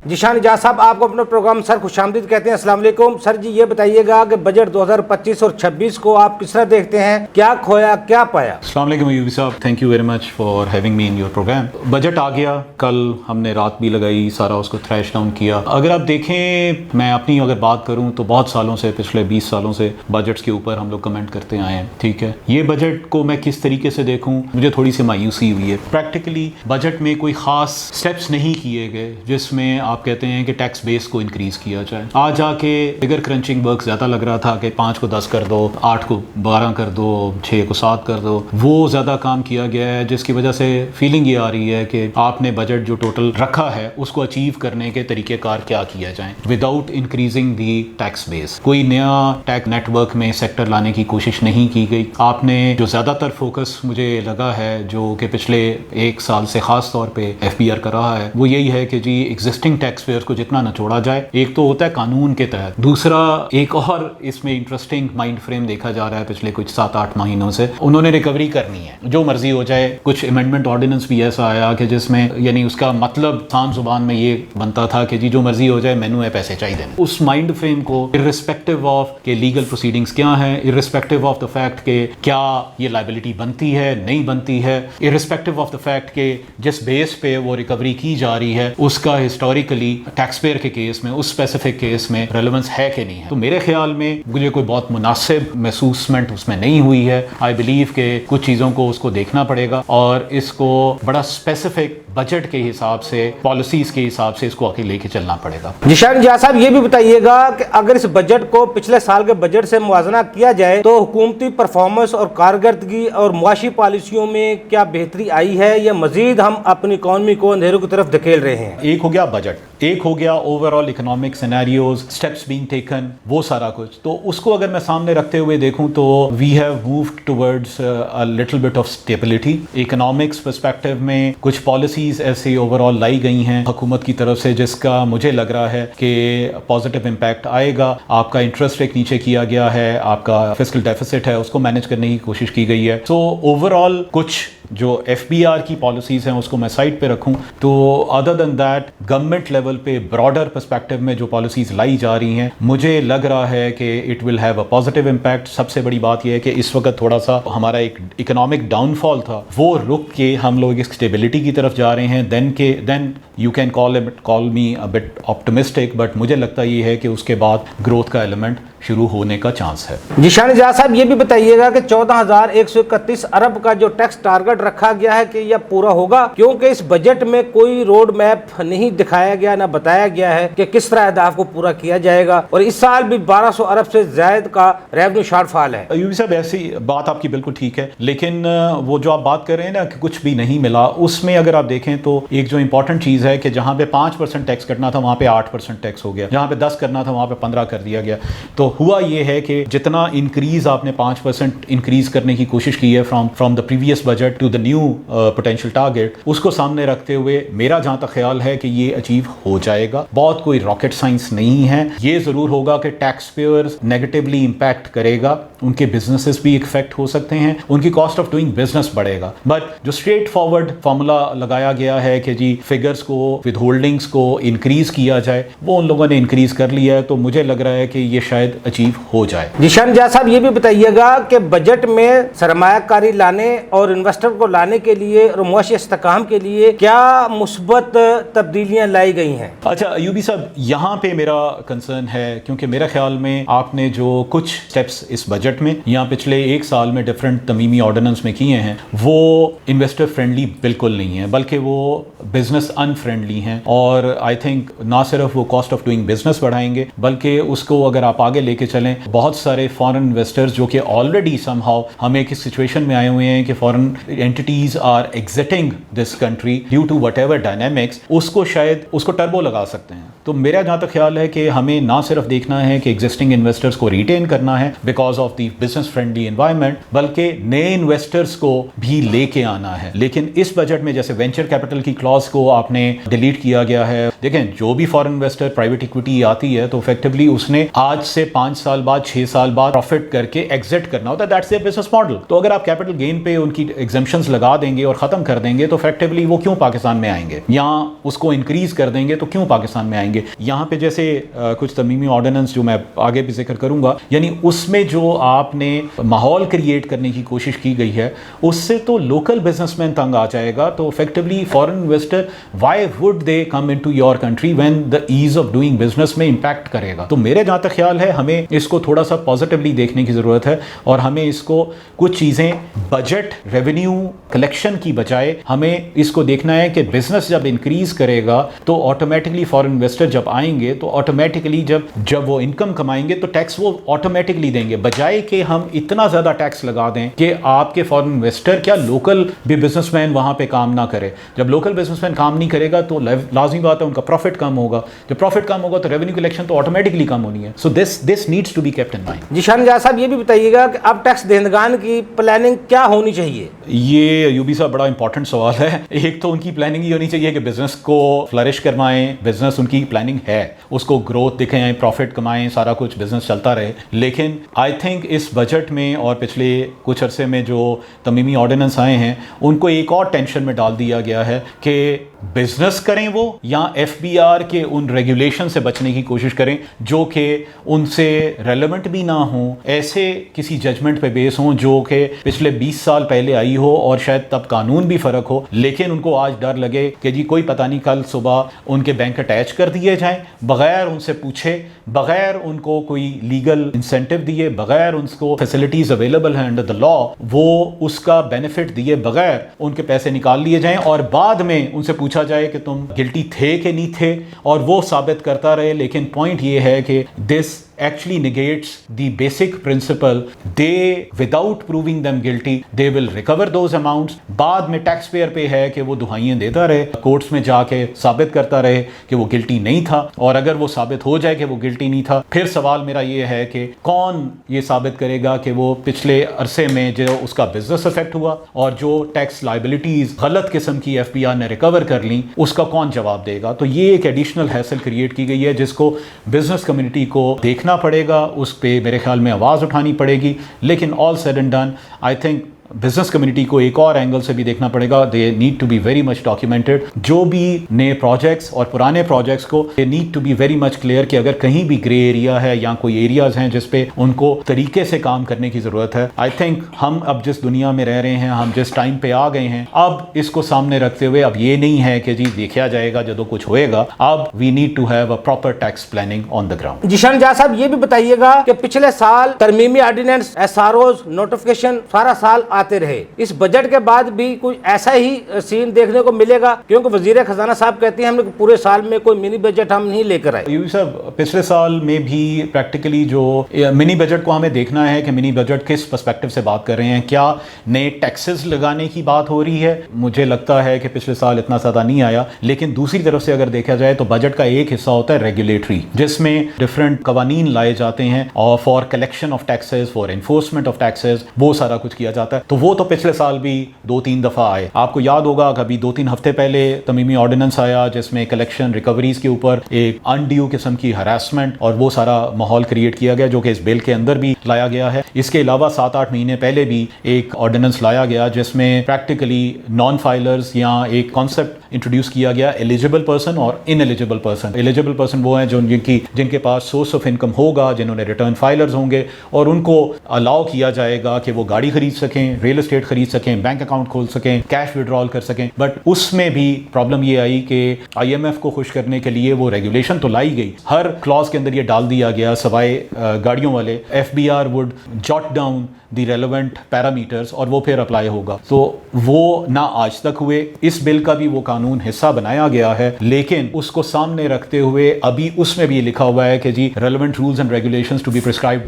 जिशान इजाज साहब, आपको अपना प्रोग्राम सर खुशामदीद कहते हैं। अस्सलाम वालेकुम सर जी, ये बताइएगा कि बजट 2025 और 26 को आप किस तरह देखते हैं? क्या खोया क्या पाया? अस्सलाम वालेकुम यूबी साहब, thank you very much for having me in your programme. Budget आ गया, कल हमने रात भी लगाई, सारा उसको थ्रैश डाउन किया। अगर आप देखें, मैं अपनी अगर बात करूं तो बहुत सालों से, पिछले 20 सालों से बजट्स के ऊपर हम लोग कमेंट करते आए हैं, ठीक है। ये बजट को मैं किस तरीके से देखूं, मुझे थोड़ी सी मायूसी हुई है। प्रैक्टिकली बजट में कोई खास स्टेप्स नहीं किए गए जिसमें आप कहते हैं कि टैक्स बेस को इंक्रीज किया जाए। आज जाके फिगर क्रंचिंग वर्क ज्यादा लग रहा था कि 5 को 10 कर दो, 8 को 12 कर दो, 6 को 7 कर दो, वो ज्यादा काम किया गया है, जिसकी वजह से फीलिंग ये आ रही है कि आपने बजट जो टोटल रखा है उसको अचीव करने के तरीकेकार क्या किया जाए without increasing the tax base. कोई नया टैक्स नेटवर्क में सेक्टर लाने की कोशिश नहीं की गई। आपने जो ज्यादातर फोकस मुझे लगा है, जो कि पिछले 1 साल से खास तौर पे FBR कर रहा है, वो यही है कि जी एग्जिस्टिंग टैक्स पेयर्स को जितना निचोड़ा जाए। एक तो होता है कानून के तहत, दूसरा एक और इसमें इंटरेस्टिंग माइंड फ्रेम देखा जा रहा है पिछले कुछ 7-8 महीनों से, उन्होंने रिकवरी करनी है, जो मर्जी हो जाए। कुछ अमेंडमेंट ऑर्डिनेंस भी ऐसा आया कि जिसमें यानी उसका मतलब आसान जुबान में ये बनता था कि जी जो मर्जी हो जाए, मैनू है पैसे चाहिए। उस माइंड फ्रेम को इर्रिस्पेक्टिव ऑफ के लीगल प्रोसीडिंग्स क्या है, इर्रिस्पेक्टिव ऑफ द फैक्ट के क्या ये लायबिलिटी बनती है नहीं बनती है, इर्रिस्पेक्टिव ऑफ द फैक्ट के जिस बेस पे वो रिकवरी की जा रही है उसका हिस्टोरिकली टैक्स पेयर के केस में, उस स्पेसिफिक केस में रेलेवेंस है कि नहीं है। तो मेरे ख्याल में मुझे कोई बहुत मुनासिब महसूसमेंट उसमें नहीं हुई है। आई बिलीव के कुछ चीज़ों को उसको देखना पड़ेगा और इसको बड़ा स्पेसिफिक बजट के हिसाब से, पॉलिसीज के हिसाब से इसको आगे लेके चलना पड़ेगा। जिशान इजाज साहब, ये भी बताइएगा कि अगर इस बजट को पिछले साल के बजट से मुआवजा किया जाए तो हुकूमती परफॉर्मेंस और कारकर्दगी और मुआशी पॉलिसियों में क्या बेहतरी आई है या मजीद हम अपनी इकॉनमी को अंधेरों की तरफ धकेल रहे हैं? एक हो गया बजट, एक हो गया overall economic scenarios, steps being taken, वो सारा कुछ। तो उसको अगर मैं सामने रखते हुए देखूं तो we have moved towards a little bit of stability. Economics perspective में कुछ पॉलिसीज ऐसी ओवरऑल लाई गई हैं हुकूमत की तरफ से जिसका मुझे लग रहा है कि पॉजिटिव इम्पैक्ट आएगा। आपका इंटरेस्ट रेट नीचे किया गया है, आपका फिस्कल डेफिसिट है उसको मैनेज करने की कोशिश की गई है। सो ओवरऑल कुछ जो FBR की पॉलिसीज हैं उसको मैं साइड पे रखूं तो other than that government level पे ब्रॉडर पर्सपेक्टिव में जो पॉलिसीज लाई जा रही हैं, मुझे लग रहा है कि it will have a positive impact. सबसे बड़ी बात यह है कि इस वक्त थोड़ा सा हमारा एक इकोनॉमिक डाउनफॉल था, वो रुक के हम लोग एक स्टेबिलिटी की तरफ जा रहे हैं। Then you can call me a bit optimistic, but मुझे लगता ये है कि उसके बाद ग्रोथ का एलिमेंट शुरू होने का चांस है। जिशान इजाज साहब, ये भी बताइएगा कि 14,131 अरब का जो टैक्स टारगेट रखा गया है कि यह पूरा होगा? क्योंकि इस बजट में कोई रोड मैप नहीं दिखाया गया, ना बताया गया है कि किस तरह अहदाफ को पूरा किया जाएगा, और इस साल भी 1200 अरब से ज्यादा का रेवेन्यू शॉर्टफॉल है। यूबी साहब, ऐसी बात आपकी बिल्कुल ठीक है, लेकिन वो जो आप बात कर रहे हैं ना कि कुछ भी नहीं मिला, उसमें अगर आप देखें तो एक जो इंपॉर्टेंट चीज है कि जहां पे 5% टैक्स कटना था वहां पे 8% टैक्स हो गया, जहां पे 10 करना था वहां पे 15 कर दिया गया। तो हुआ ये है कि जितना इंक्रीज आपने 5% इंक्रीज करने की कोशिश की है from the previous budget to the new potential target, उसको सामने रखते हुए मेरा जहां तक ख्याल है कि ये अचीव हो जाएगा। बहुत कोई रॉकेट साइंस नहीं है। ये जरूर होगा कि टैक्स पेयर्स नेगेटिवली इंपैक्ट करेगा, उनके बिजनेसेस भी इफेक्ट हो सकते हैं, उनकी कॉस्ट ऑफ डूइंग बिजनेस बढ़ेगा। बट जो स्ट्रेट फॉरवर्ड फॉर्मूला लगाया गया है कि जी फिगर्स को, विद होल्डिंग्स को इंक्रीज किया जाए, वो उन लोगों ने इंक्रीज कर लिया है। तो मुझे लग रहा है कि ये शायद अचीव हो जाए। जिशान इजाज साहब, ये भी बताइएगा कि बजट में सरमायाकारी लाने और इन्वेस्टर को लाने के लिए और मुआशी इस्तेहकाम के लिए क्या मुस्बत तब्दीलियां लाई गई हैं? अच्छा यूबी साहब, यहाँ पे मेरा कंसर्न है क्योंकि मेरे ख्याल में आपने जो कुछ स्टेप्स इस बजट में या पिछले 1 साल में डिफरेंट तमीमी ऑर्डिनेंस में किए हैं वो इन्वेस्टर फ्रेंडली बिल्कुल नहीं है, बल्कि वो बिजनेस अनफ्रेंडली हैं। और आई थिंक ना सिर्फ वो कॉस्ट ऑफ डूइंग बिजनेस बढ़ाएंगे बल्कि उसको अगर आप आगे लेके चलें, बहुत सारे फॉरेन इन्वेस्टर्स जो कि ऑलरेडी समहाउ हम एक सिचुएशन में आए हुए हैं कि foreign entities are exiting this country due to whatever dynamics, उसको शायद उसको टर्बो लगा सकते हैं। तो मेरा जहाँ तक ख्याल है कि हमें ना सिर्फ देखना है कि एग्जिस्टिंग इन्वेस्टर्स को रिटेन करना है because of the business friendly environment, बल्कि नए इन्वेस्टर्स को भी लेके आना है। लेकिन इस बजट में जैसे वेंचर कैपिटल की क्लॉज को आपने डिलीट किया गया है। देखें, जो भी फॉरेन इन्वेस्टर प्राइवेट इक्विटी आती है तो इफेक्टिवली उसने आज से 5 साल बाद 6 साल बाद प्रॉफिट करके एग्जिट करना होता है। That's their business model. तो अगर आप कैपिटल गेन पे उनकी एग्जेम्पशंस लगा देंगे और खत्म कर देंगे तो इफेक्टिवली वो क्यों पाकिस्तान में आएंगे, या उसको इंक्रीज कर देंगे तो क्यों पाकिस्तान में आएंगे। यहाँ पे जैसे कुछ तमीमी ऑर्डिनेंस जो मैं आगे भी जिक्र करूंगा, यानी उसमें जो आपने माहौल क्रिएट करने की कोशिश की गई है उससे तो लोकल बिजनेसमैन तंग आ जाएगा। तो effectively foreign investor why would they come into your country when the ease of doing business में इंपैक्ट करेगा। तो मेरे जहां तक ख्याल है हमें इसको थोड़ा सा पॉजिटिवली देखने की जरूरत है और हमें इसको कुछ चीजें बजट रेवेन्यू कलेक्शन की बजाय हमें इसको देखना है कि बिजनेस जब इंक्रीज करेगा तो ऑटोमेटिकली फॉरेन इन्वेस्टर जब आएंगे तो ऑटोमेटिकली जब वो इनकम कमाएंगे तो टैक्स वो ऑटोमेटिकली देंगे, बजाय कि हम इतना ज्यादा टैक्स लगा दें कि आपके फॉरेन इन्वेस्टर क्या लोकल भी बिजनेसमैन वहां पे काम ना करे। जब लोकल बिजनेसमैन काम नहीं करेगा तो लाजमी बात है उनका प्रॉफिट कम होगा। जब प्रॉफिट कम होगा तो रेवेन्यू कलेक्शन तो ऑटोमेटिकली कम होनी है। So this needs to be kept in mind. Zeeshan Nijat साहब, ये भी बताइएगा कि अब टैक्स देनदान की प्लानिंग क्या होनी चाहिए। ये यूबी साहब बड़ा इंपॉर्टेंट सवाल है। एक तो उनकी प्लानिंग ये होनी चाहिए कि बिजनेस को फ्लरिश करवाएं, बिजनेस उनकी प्लानिंग है, उसको ग्रोथ दिखाएं, प्रॉफिट कमाएं, सारा कुछ बिजनेस चलता रहे। लेकिन आई थिंक इस बजट में और पिछले कुछ अरसे में जो तमीमी ऑर्डिनेंस आए हैं उनको एक और टेंशन में डाल दिया गया है कि बिजनेस करें वो या एफबीआर के उन रेगुलेशन से बचने की कोशिश करें जो कि उनसे रेलेवेंट भी ना हो, ऐसे किसी जजमेंट पे बेस हो जो कि पिछले 20 साल पहले आई हो और शायद तब कानून भी फर्क हो, लेकिन उनको आज डर लगे कि जी कोई पता नहीं कल सुबह उनके बैंक अटैच कर दिए जाएं बगैर उनसे पूछे, बगैर उनको कोई लीगल इंसेंटिव दिए, बगैर उनको फैसिलिटीज अवेलेबल हैं अंडर द लॉ, वो उसका बेनिफिट दिए बगैर उनके पैसे निकाल लिए जाएं और बाद में उनसे पूछा जाए कि तुम गिल्टी थे कि नहीं थे और वो साबित करता रहे। लेकिन पॉइंट ये है कि this actually negates the basic principle. They, without proving them guilty, they will recover those amounts. बाद में टैक्स पेयर पे है कि वो दुहाइयां देता रहे, कोर्ट्स में जाके साबित करता रहे कि वो गिल्टी नहीं था, और अगर वो साबित हो जाए कि वो गिल्टी नहीं था, फिर सवाल मेरा ये है कि कौन ये साबित करेगा कि वो पिछले अरसे में जो उसका बिजनेस अफेक्ट हुआ और जो टैक्स लाइबिलिटीज गलत किस्म की एफबीआर ने रिकवर कर ली उसका कौन जवाब देगा। तो ये एक एडिशनल हैसल क्रिएट की गई है जिसको बिजनेस कम्युनिटी को देखना पड़ेगा, उस पे मेरे ख्याल में आवाज़ उठानी पड़ेगी। लेकिन all said and done I think business community को एक और एंगल से भी देखना पड़ेगा। They need to be very much documented. जो भी नए प्रोजेक्ट्स और पुराने प्रोजेक्ट्स को they need to be very much clear कि अगर कहीं भी ग्रे एरिया है या कोई एरियाज हैं जिस पे उनको तरीके से काम करने की ज़रूरत है। आई थिंक हम अब जिस दुनिया में रह रहे हैं, हम जिस टाइम पे आ गए हैं, अब इसको सामने रखते हुए अब ये नहीं है कि जी देखा जाएगा जो कुछ होएगा। अब we need to have a proper tax planning on the ground. Zeeshan Nijat साहब, ये भी बताइएगा कि पिछले साल तरमीमी ऑर्डिनेंस, एसआरओज, नोटिफिकेशन सारा साल आते रहे, इस बजट के बाद भी कुछ ऐसा ही सीन देखने को मिलेगा? क्योंकि वजीर खजाना साहब कहते हैं हमने पूरे साल में कोई मिनी बजट हम नहीं लेकर आए। यूवी साहब, पिछले साल में भी प्रैक्टिकली जो मिनी बजट को हमें देखना है कि मिनी बजट किस पर्सपेक्टिव से बात कर रहे हैं। क्या नए टैक्सेस लगाने की बात हो रही है? मुझे लगता है कि पिछले साल इतना ज़्यादा नहीं आया। लेकिन दूसरी तरफ से अगर देखा जाए तो बजट का एक हिस्सा होता है रेगुलेटरी, जिसमें डिफरेंट कवानीन लाए जाते हैं और for collection of taxes, for enforcement of taxes, वो सारा कुछ किया जाता है। तो वो तो पिछले साल भी 2-3 दफा आए। आपको याद होगा कभी 2-3 हफ्ते पहले तमीमी ऑर्डिनेंस आया जिसमें कलेक्शन रिकवरीज के ऊपर एक अनड्यू किस्म की हरासमेंट और वो सारा माहौल क्रिएट किया गया जो कि इस बिल के अंदर भी लाया गया है। इसके अलावा 7-8 महीने पहले भी एक ऑर्डिनेंस लाया गया जिसमें प्रैक्टिकली नॉन फाइलर्स या एक कॉन्सेप्ट इंट्रोड्यूस किया गया एलिजिबल पर्सन और इनएलिजिबल पर्सन। एलिजिबल पर्सन वो हैं जो जिनके पास सोर्स ऑफ इनकम होगा, जिन्होंने रिटर्न फाइलर्स होंगे, और उनको अलाउ किया जाएगा कि वो गाड़ी खरीद सकें, रियल एस्टेट खरीद सकें, बैंक अकाउंट खोल सकें, कैश विड्रॉल कर सकें। बट उसमें भी प्रॉब्लम ये आई कि आईएमएफ को खुश करने के लिए वो रेगुलेशन तो लाई गई, हर क्लॉज के अंदर ये डाल दिया गया सवाए गाड़ियों वाले, FBR would jot down the relevant parameters और वो फिर अप्लाई होगा। तो वो ना आज तक हुए। इस बिल का भी वो कानून हिस्सा बनाया गया है, लेकिन उसको सामने रखते हुए अभी उसमें भी लिखा हुआ है कि जी relevant rules and regulations to be prescribed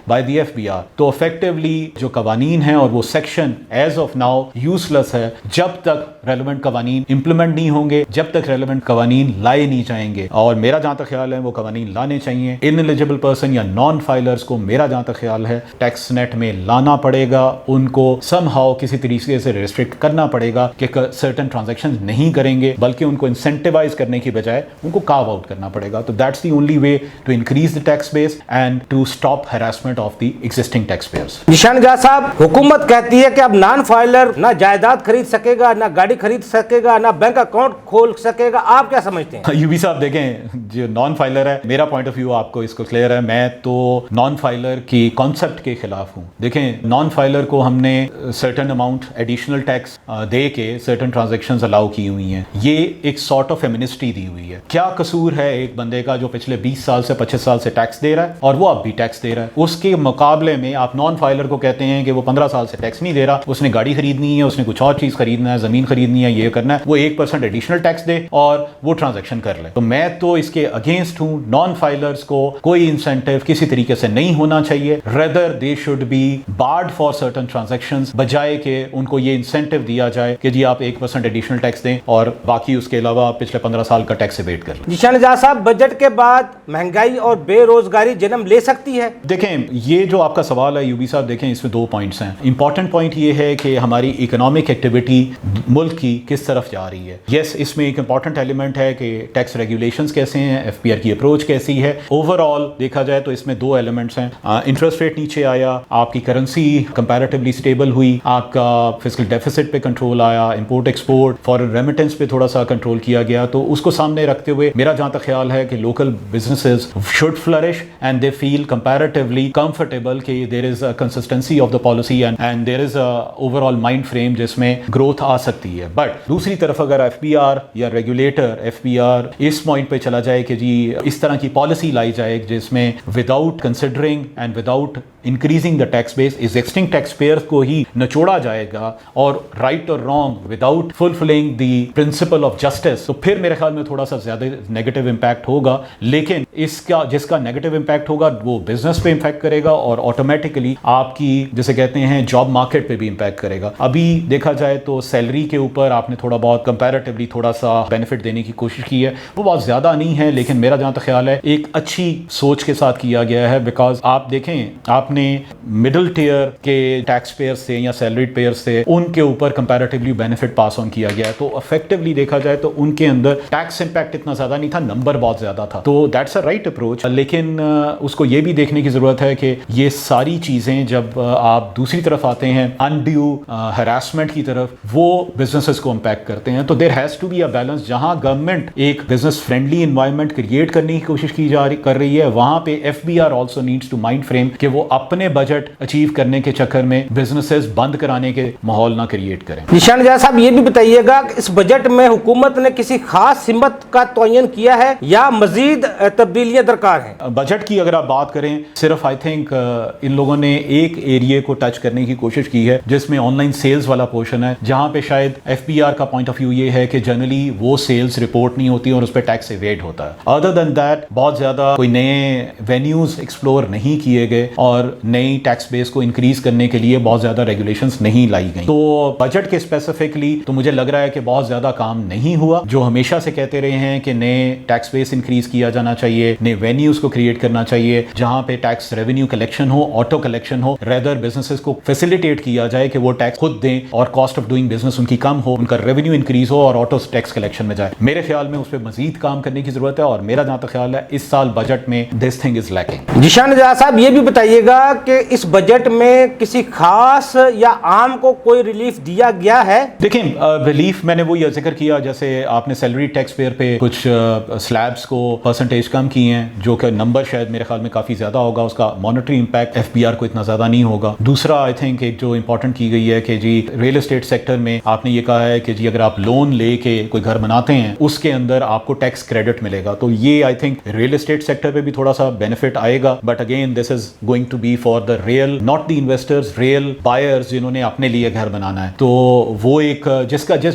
by the FBR. तो इफेक्टिवली जो कवानीन हैं और वो section as of now useless है जब तक रेलेवेंट कवानीन इंप्लीमेंट नहीं होंगे, जब तक रेलेवेंट कवानीन लाए नहीं जाएंगे। और मेरा जहां तक ख्याल है वो कवानीन लाने चाहिए। इनएलिजिबल पर्सन या नॉन फाइलर्स को मेरा जहां तक ख्याल है टैक्स नेट में लाना पड़ेगा, उनको समहाउ किसी तरीके से रिस्ट्रिक्ट करना पड़ेगा कि सर्टेन ट्रांजैक्शन नहीं करेंगे, बल्कि उनको इंसेंटिवाइज करने की बजाय उनको कार्व आउट करना पड़ेगा। तो that's the only way to increase the tax base and to stop harassment of the existing tax payers. Nishan Jahan साहब, हुकूमत कहती है कि अब नॉन फाइलर ना जायदाद खरीद सकेगा, ना गाड़ी खरीद सकेगा, ना बैंक अकाउंट खोल सकेगा, आप क्या समझते हैं? यूबी साहब देखें, जो नॉन फाइलर है, मेरा पॉइंट ऑफ व्यू आपको इसको क्लियर है। मैं तो नॉन फाइलर की कॉन्सेप्ट के खिलाफ हूं। देखें, नॉन फाइलर को हमने सर्टेन अमाउंट एडिशनल टैक्स दे के सर्टेन ट्रांजैक्शंस अलाउ की हुई हैं। ये एक सॉर्ट ऑफ एमनेस्टी दी हुई है। क्या कसूर है एक बंदे का जो पिछले 20 साल से 25 साल से टैक्स दे रहा है और वो अब भी टैक्स दे रहा है? उसके मुकाबले में आप नॉन फाइलर को कहते हैं कि वो 15 साल से टैक्स नहीं दे रहा, उसने गाड़ी खरीदनी है, उसने कुछ और चीज खरीदना है, जमीन खरीदनी है, ये करना है, वो 1% एडिशनल टैक्स दे और वो ट्रांजैक्शन कर ले। तो मैं तो इसके अगेंस्ट हूं। नॉन फाइलर्स को कोई इंसेंटिव किसी तरीके से नहीं होना चाहिए। Rather they should be barred for certain transactions, बजाय के उनको ये इंसेंटिव दिया जाए कि जी आप 1% एडिशनल टैक्स दें और बाकी उसके अलावा पिछले 15 साल का टैक्स एवेट कर लें। निशान जहाँ साहब, बजट के बाद महंगाई और बेरोजगारी जन्म ले सकती है? देखें, ये जो आपका सवाल है यूबी साहब, देखें इसमें 2 पॉइंट्स हैं। इंपॉर्टेंट पॉइंट ये है कि हमारी इकोनॉमिक एक्टिविटी मुल्क की किस तरफ जा रही है। यस, इसमें एक इंपॉर्टेंट एलिमेंट है कि टैक्स रेगुलेशंस कैसे हैं, एफपीआर की अप्रोच कैसी है। ओवरऑल देखा जाए तो इसमें 2 एलिमेंट्स हैं। इंटरेस्ट रेट नीचे आया, आपकी करेंसी कंपैरेटिवली स्टेबल हुई, आपका फिस्कल डेफिसिट पे कंट्रोल आया, इंपोर्ट एक्सपोर्ट, फॉरेन रेमिटेंस पे थोड़ा सा कंट्रोल किया गया। तो उसको सामने रखते हुए मेरा जहां तक ख्याल है कि local businesses should flourish and they feel comparatively comfortable कि there is a consistency of the policy and there is a overall mind frame जिसमें ग्रोथ आ सकती है। बट दूसरी तरफ अगर एफपीआर या रेगुलेटर एफपीआर इस पॉइंट पे चला जाए कि जी इस तरह की पॉलिसी लाई जाए जिसमें without considering and without increasing the tax base existing tax pairs को ही नचोड़ा जाएगा और राइट और wrong without fulfilling the principle of justice, तो फिर मेरे ख्याल में थोड़ा सा ज्यादा नेगेटिव इंपैक्ट होगा। लेकिन इसका जिसका नेगेटिव इंपैक्ट होगा वो बिजनेस पे इंपैक्ट करेगा और ऑटोमेटिकली आपकी जिसे कहते हैं जॉब मार्केट पे भी इंपैक्ट करेगा। अभी देखा जाए तो सैलरी के ऊपर आपने थोड़ा बहुत कंपैरेटिवली थोड़ा सा बेनिफिट देने की कोशिश की है, वो बहुत ज्यादा नहीं है, लेकिन मेरा जहां तक ख्याल है एक अच्छी सोच के साथ किया गया है। बिकॉज आप देखें, आपने मिडिल टियर के टैक्स पेयर्स से या सैलरीड पेयर्स से उनके ऊपर कंपैरेटिवली बेनिफिट पास ऑन किया गया है। तो इफेक्टिवली देखा जाए तो उनके अंदर टैक्स इंपैक्ट इतना ज्यादा नहीं था, नंबर बहुत ज्यादा था। तो दैट्स अ राइट अप्रोच। लेकिन उसको ये भी देखने की जरूरत है कि ये सारी चीजें जब आप दूसरी तरफ आते हैं अनड्यू हरासमेंट की तरफ, वो बिजनेसेस को इंपैक्ट करते हैं। तो there has to be a balance. जहां गवर्नमेंट एक बिजनेस फ्रेंडली एनवायरनमेंट क्रिएट करने की कोशिश कर रही है, वहां पे FBR also needs to mind frame कि वो अपने बजट अचीव करने के चक्कर में बिजनेसेस बंद कराने के माहौल ना क्रिएट करें। निशान जहाँ साहब, ये भी बताइएगा कि इस बजट में हुकूमत ने किसी खास सिमत का तयन किया है या मजीद तब्दीलियां दरकार हैं? बजट की अगर आप बात करें, सिर्फ आई थिंक इन लोगों ने एक एरिया को टच करने की कोशिश की है जिसमें ऑनलाइन सेल्स वाला पोर्शन है, जहां पे शायद एफपीआर का पॉइंट ऑफ व्यू ये है कि जनरली वो सेल्स रिपोर्ट नहीं होती और उस पर टैक्स एवेड होता है। अदर देन दैट बहुत ज्यादा कोई नए वेन्यूज एक्सप्लोर नहीं किए गए और नई टैक्स बेस को इंक्रीज करने के लिए बहुत ज्यादा रेगुलेशंस नहीं लाई गई। तो बजट के स्पेसिफिकली तो मुझे लग रहा है कि बहुत ज्यादा काम नहीं हुआ। जो हमेशा से कहते रहे हैं कि नए टैक्स बेस इंक्रीज किया जाना चाहिए, नए वेन्यूज को क्रिएट करना चाहिए जहां पे टैक्स रेवेन्यू कलेक्शन हो, ऑटो कलेक्शन हो, रेदर बिजनेसेस को फैसिलिटेट किया जाए कि वो टैक्स खुद दें और कॉस्ट ऑफ डूइंग बिजनेस उनकी कम हो, उनका रेवेन्यू इंक्रीज हो और ऑटो टैक्स कलेक्शन में जाए। मेरे ख्याल में उस पर मजीद काम करने की जरूरत है और मेरा जहां तक ख्याल है इस साल बजट में this thing is lacking. Zeeshan Jahan साहब, ये भी बताइएगा कि इस बजट में किसी खास या आम को कोई रिलीफ दिया गया है? देखिए, रिलीफ मैंने वो ये जिक्र किया, जैसे आपने सैलरी टैक्स पेयर पे कुछ स्लैब्स को परसेंटेज कम किए हैं, जो कि नंबर शायद मेरे ख्याल में काफी ज्यादा होगा, उसका मॉनेटरी इंपैक्ट एफबीआर को इतना ज्यादा नहीं होगा। दूसरा आई थिंक एक जो इंपॉर्टेंट की गई है कि जी रियल एस्टेट सेक्टर में आपने ये कहा है कि जी अगर आप लोन लेके कोई घर बनाते हैं उसके अंदर आपको टैक्स क्रेडिट मिलेगा। तो ये I think real estate sector पे भी थोड़ा सा बेनिफिट आएगा, but again this is going to be be for the real, not the investors, real buyers जिन्होंने अपने लिए घर बनाना है. तो वो एक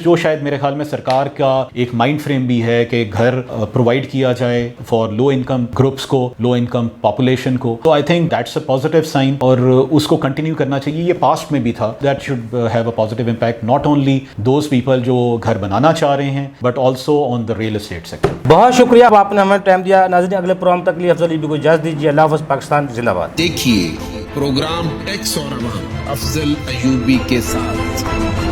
जो शायद मेरे ख्याल में सरकार का एक माइंड फ्रेम भी है कि घर प्रोवाइड किया जाए फॉर लो इनकम ग्रुप्स को, लो इनकम पॉपुलेशन को. तो I think that's a positive sign और उसको कंटिन्यू करना चाहिए. ये पास्ट में भी था. That should have a positive impact not only those people जो घर बनाना चाह रहे हैं but also on the real estate sector. बहुत शुक्रिया आपने हमें टाइम दिया. नाज़रीन, अगले प्रोग्राम तक लिए अफजल ईबी को इजाज़त दीजिए. अल्लाह हाफ़िज़. पाकिस्तान जिंदाबाद. देखिए प्रोग्राम टैक्स और अवाम अफजल अयूबी के साथ.